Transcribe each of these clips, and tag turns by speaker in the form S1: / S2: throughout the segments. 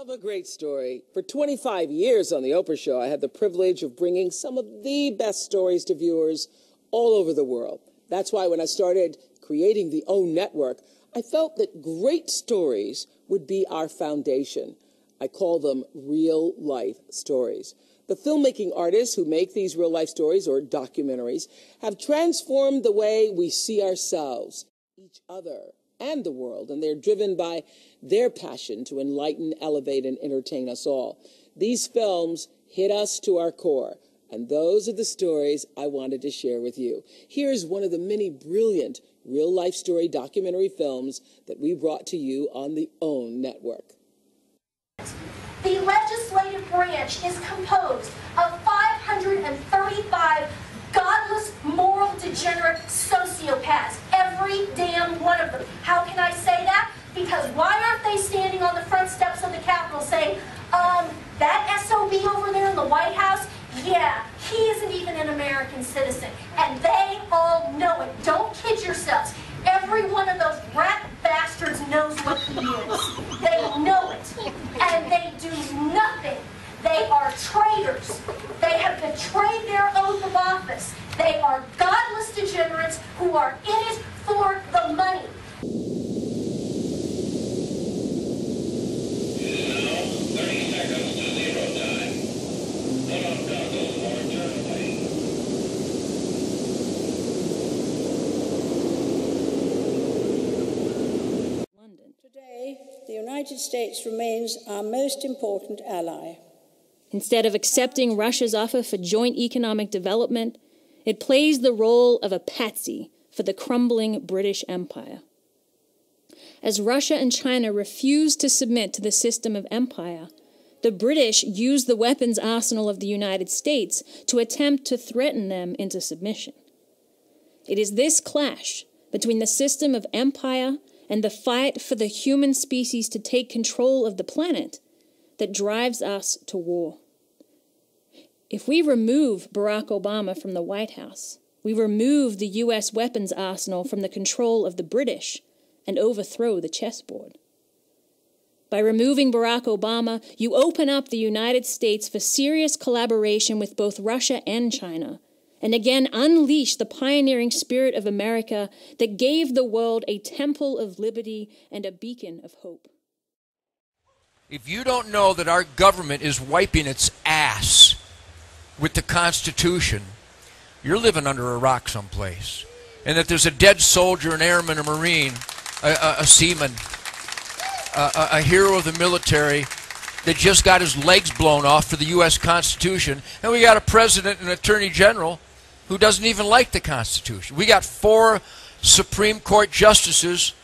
S1: Love a great story. For 25 years on The Oprah Show, I had the privilege of bringing some of the best stories to viewers all over the world. That's why when I started creating the OWN network, I felt that great stories would be our foundation. I call them real-life stories. The filmmaking artists who make these real-life stories, or documentaries, have transformed the way we see ourselves, each other, and the world, and they're driven by their passion to enlighten, elevate, and entertain us all. These films hit us to our core, and those are the stories I wanted to share with you. Here's one of the many brilliant real-life story documentary films that we brought to you on the OWN network.
S2: The legislative branch is composed of 535 godless, moral, degenerate sociopaths. Every damn one of them. How can I say that? Because why aren't they standing on the front steps of the Capitol saying, that SOB over there in the White House, yeah, he isn't even an American citizen. And they all know it. Don't kid yourselves. Every one of those rat bastards knows what he is. They know it. And they do nothing. They are traitors. They have betrayed their oath of office. They are godless degenerates who are in it for the money.
S3: Now, 30 seconds to zero time. Put on goggles or turn away.
S4: London. Today, the United States remains our most important ally.
S5: Instead of accepting Russia's offer for joint economic development, it plays the role of a patsy for the crumbling British Empire. As Russia and China refuse to submit to the system of empire, the British use the weapons arsenal of the United States to attempt to threaten them into submission. It is this clash between the system of empire and the fight for the human species to take control of the planet that drives us to war. If we remove Barack Obama from the White House, we remove the U.S. weapons arsenal from the control of the British and overthrow the chessboard. By removing Barack Obama, you open up the United States for serious collaboration with both Russia and China, and again unleash the pioneering spirit of America that gave the world a temple of liberty and a beacon of hope.
S6: If you don't know that our government is wiping its ass with the Constitution, you're living under a rock someplace. And that there's a dead soldier, an airman, a Marine, a seaman, a hero of the military that just got his legs blown off for the U.S. Constitution, and we got a president and attorney general who doesn't even like the Constitution. We got 4 Supreme Court justices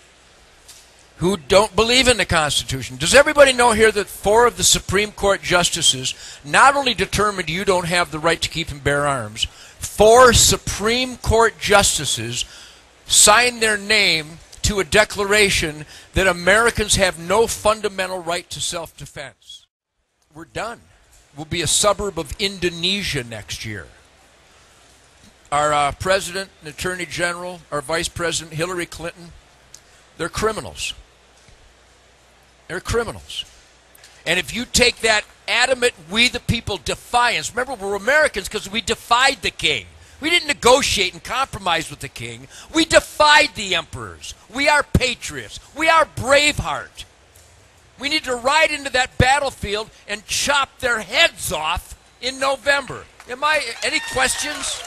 S6: who don't believe in the Constitution. Does everybody know here that 4 of the Supreme Court justices not only determined you don't have the right to keep and bear arms, 4 Supreme Court justices signed their name to a declaration that Americans have no fundamental right to self-defense? We're done. We'll be a suburb of Indonesia next year. Our president and attorney general, our vice president, Hillary Clinton, they're criminals. They're criminals. And if you take that adamant we the people defiance, remember we're Americans because we defied the king. We didn't negotiate and compromise with the king. We defied the emperors. We are patriots. We are Braveheart. We need to ride into that battlefield and chop their heads off in November. Any questions?